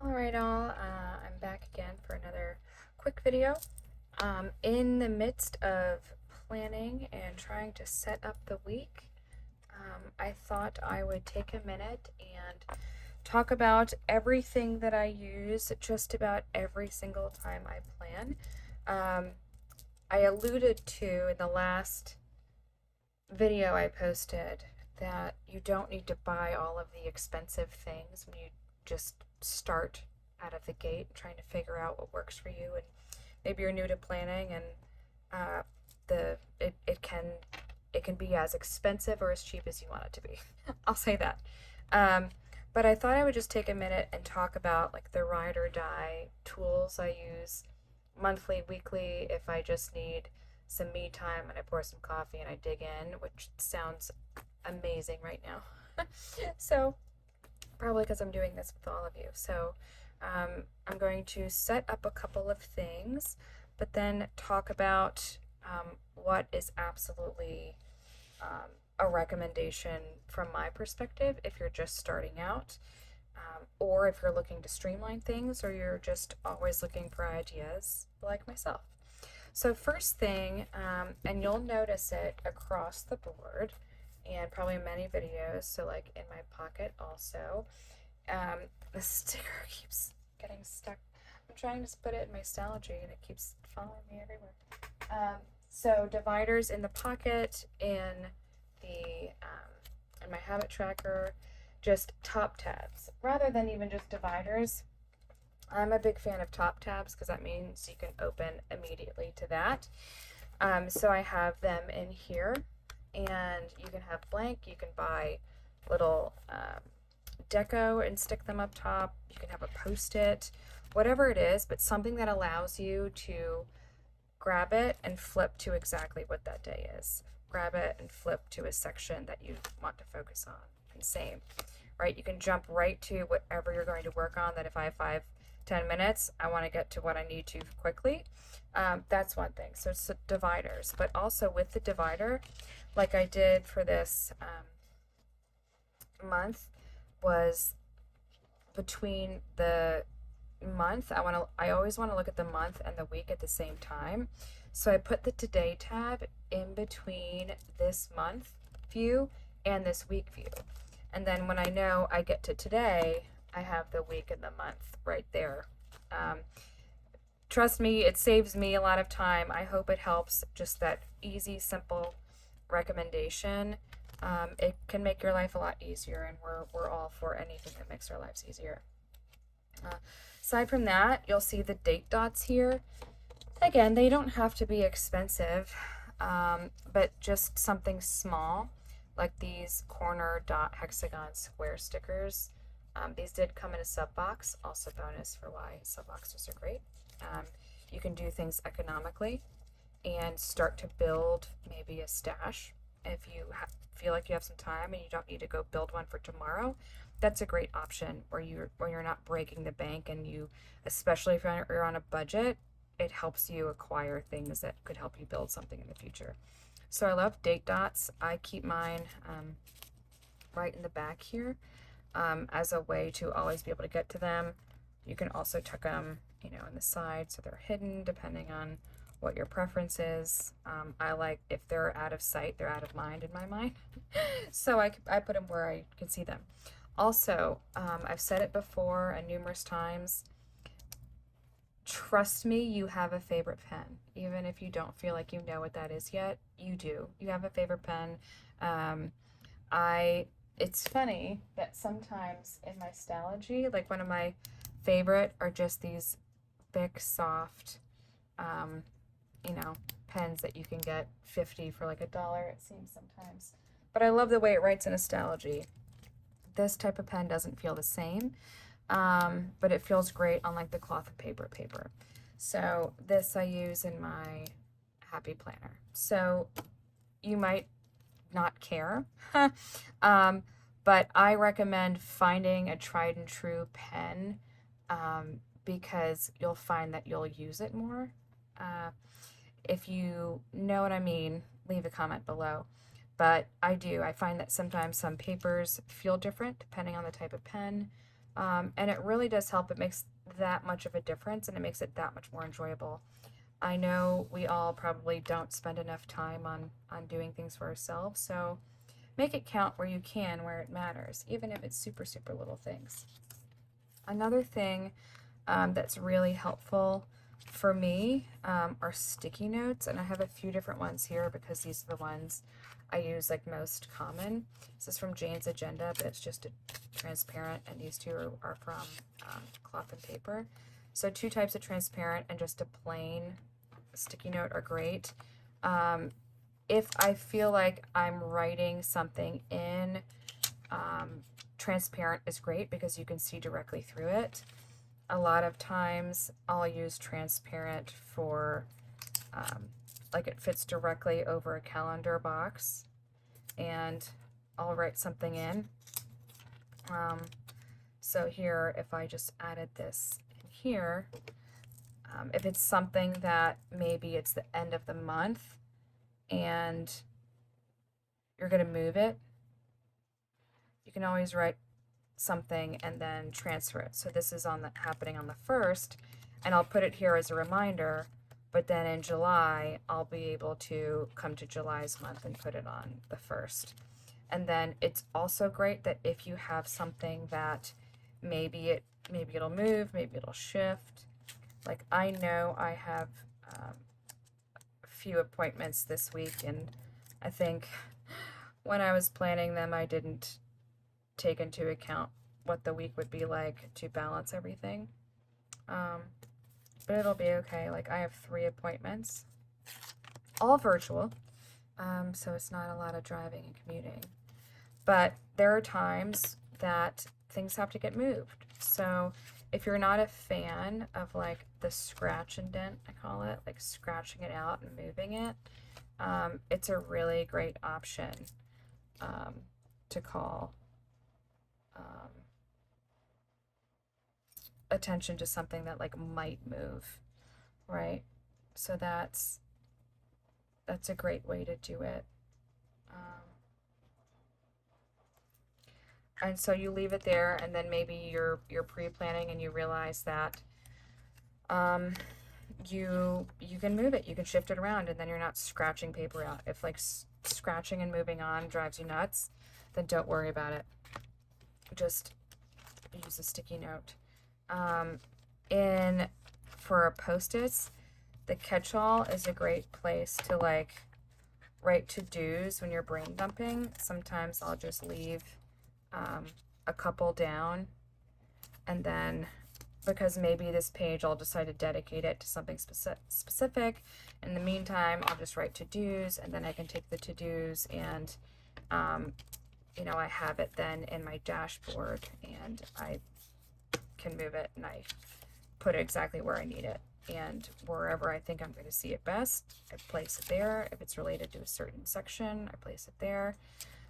Alright all, I'm back again for another quick video. In the midst of planning and trying to set up the week, I thought I would take a minute and talk about everything that I use just about every single time I plan. I alluded to in the last video I posted that you don't need to buy all of the expensive things when you just start out of the gate trying to figure out what works for you. And maybe you're new to planning, and it can be as expensive or as cheap as you want it to be. I'll say that. But I thought I would just take a minute and talk about like the ride or die tools I use monthly, weekly, if I just need some me time and I pour some coffee and I dig in, which sounds amazing right now. So probably because I'm doing this with all of you. So I'm going to set up a couple of things, but then talk about what is absolutely a recommendation from my perspective if you're just starting out, or if you're looking to streamline things, or you're just always looking for ideas like myself. So first thing, and you'll notice it across the board and probably in many videos, so like in my pocket also, the sticker keeps getting stuck. I'm trying to put it in my Stalogy and it keeps following me everywhere. So dividers in the pocket, in the in my habit tracker, just top tabs rather than even just dividers. I'm a big fan of top tabs because that means you can open immediately to that. So I have them in here, and you can have blank. You can buy little deco and stick them up top. You can have a post-it, whatever it is, but something that allows you to grab it and flip to exactly what that day is. Grab it and flip to a section that you want to focus on. And same, right? You can jump right to whatever you're going to work on. That if I have 5-10 minutes, I want to get to what I need to quickly. That's one thing. So it's dividers, but also with the divider, like I did for this month, was between the month, I always want to look at the month and the week at the same time. So I put the today tab in between this month view and this week view. And then when I know I get to today, I have the week and the month right there. Trust me, it saves me a lot of time. I hope it helps. Just that easy, simple recommendation. It can make your life a lot easier, and we're all for anything that makes our lives easier. Aside from that, you'll see the date dots here. Again, they don't have to be expensive, but just something small, like these corner dot hexagon square stickers. These did come in a sub box, also bonus for why sub boxes are great. You can do things economically and start to build maybe a stash. If you feel like you have some time and you don't need to go build one for tomorrow, that's a great option where you're not breaking the bank, and you, especially if you're on a budget, it helps you acquire things that could help you build something in the future. So I love date dots. I keep mine right in the back here as a way to always be able to get to them. You can also tuck them, in the side so they're hidden depending on what your preference is. I like, if they're out of sight, they're out of mind in my mind. So I put them where I can see them. Also, I've said it before and numerous times, trust me, you have a favorite pen. Even if you don't feel like you know what that is yet, you do. You have a favorite pen. It's funny that sometimes in my Stalogy, like one of my favorite are just these big, soft, pens that you can get 50 for like $1, it seems sometimes. But I love the way it writes in Stalogy. This type of pen doesn't feel the same, but it feels great on like the cloth and paper. So this I use in my happy planner. So you might not care, but I recommend finding a tried and true pen because you'll find that you'll use it more. Uh, if you know what I mean, leave a comment below. But I do. I find that sometimes some papers feel different depending on the type of pen. And it really does help. It makes that much of a difference and it makes it that much more enjoyable. I know we all probably don't spend enough time on doing things for ourselves, so make it count where you can, where it matters, even if it's super, super little things. Another thing that's really helpful for me are sticky notes, and I have a few different ones here because these are the ones I use like most common. This is from Jane's Agenda, but it's just a transparent, and these two are from cloth and paper. So 2 types of transparent and just a plain sticky note are great. If I feel like I'm writing something in, transparent is great because you can see directly through it. A lot of times I'll use transparent for like it fits directly over a calendar box and I'll write something in. So here, if I just added this in here, if it's something that maybe it's the end of the month and you're going to move it, you can always write something and then transfer it. So this is happening on the 1st, and I'll put it here as a reminder, but then in July I'll be able to come to July's month and put it on the 1st. And then it's also great that if you have something that maybe it'll move, maybe it'll shift. Like I know I have a few appointments this week, and I think when I was planning them I didn't take into account what the week would be like to balance everything. But it'll be okay. Like I have 3 appointments, all virtual, so it's not a lot of driving and commuting. But there are times that things have to get moved. So if you're not a fan of like the scratch and dent, I call it, like scratching it out and moving it, it's a really great option to call attention to something that like might move, right? So that's a great way to do it. And so you leave it there, and then maybe you're pre-planning and you realize that you can move it, you can shift it around, and then you're not scratching paper out. If like scratching and moving on drives you nuts, then don't worry about it. Just use a sticky note. For Post-its, the catch-all is a great place to like write to-dos when you're brain dumping. Sometimes I'll just leave a couple down, and then because maybe this page I'll decide to dedicate it to something specific. In the meantime, I'll just write to-dos, and then I can take the to-dos and I have it then in my dashboard, and I can move it and I put it exactly where I need it, and wherever I think I'm going to see it best, I place it there. If it's related to a certain section, I place it there.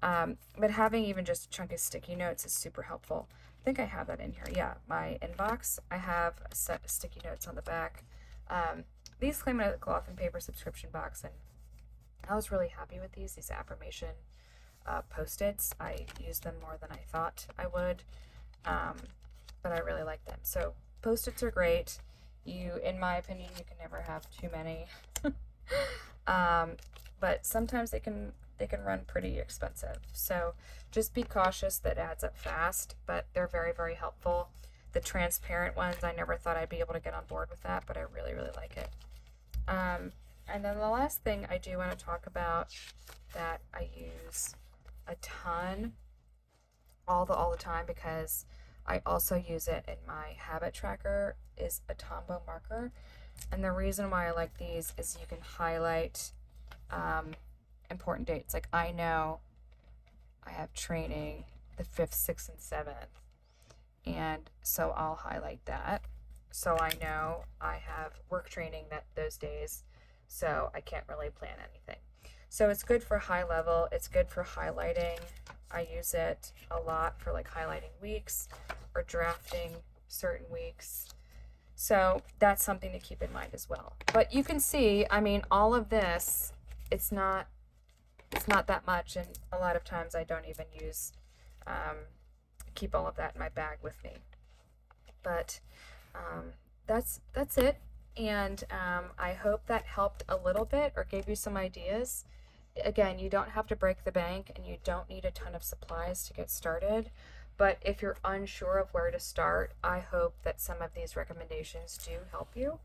But having even just a chunk of sticky notes is super helpful. I think I have that in here. Yeah, my inbox, I have a set of sticky notes on the back. These came out of the cloth and paper subscription box, and I was really happy with these affirmation Post-its. I used them more than I thought I would, but I really like them. So Post-its are great. In my opinion, you can never have too many. But sometimes they can run pretty expensive. So just be cautious. That adds up fast, but they're very, very helpful. The transparent ones, I never thought I'd be able to get on board with that, but I really, really like it. And then the last thing I do want to talk about that I use a ton all the time, because I also use it in my habit tracker, is a Tombow marker. And the reason why I like these is you can highlight important dates. Like I know I have training the 5th, 6th, and 7th, and so I'll highlight that. So I know I have work training those days, so I can't really plan anything. So it's good for high level. It's good for highlighting. I use it a lot for like highlighting weeks or drafting certain weeks. So that's something to keep in mind as well. But you can see, I mean, all of this, it's not that much, and a lot of times I don't even keep all of that in my bag with me. But that's it, and I hope that helped a little bit or gave you some ideas. Again, you don't have to break the bank, and you don't need a ton of supplies to get started. But if you're unsure of where to start, I hope that some of these recommendations do help you.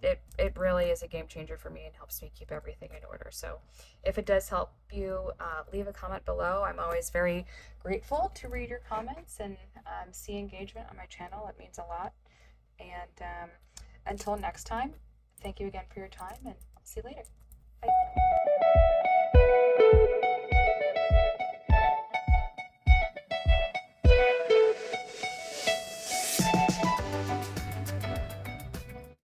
It really is a game changer for me and helps me keep everything in order. So if it does help you, leave a comment below. I'm always very grateful to read your comments and see engagement on my channel. It means a lot. And until next time, thank you again for your time, and I'll see you later. Bye.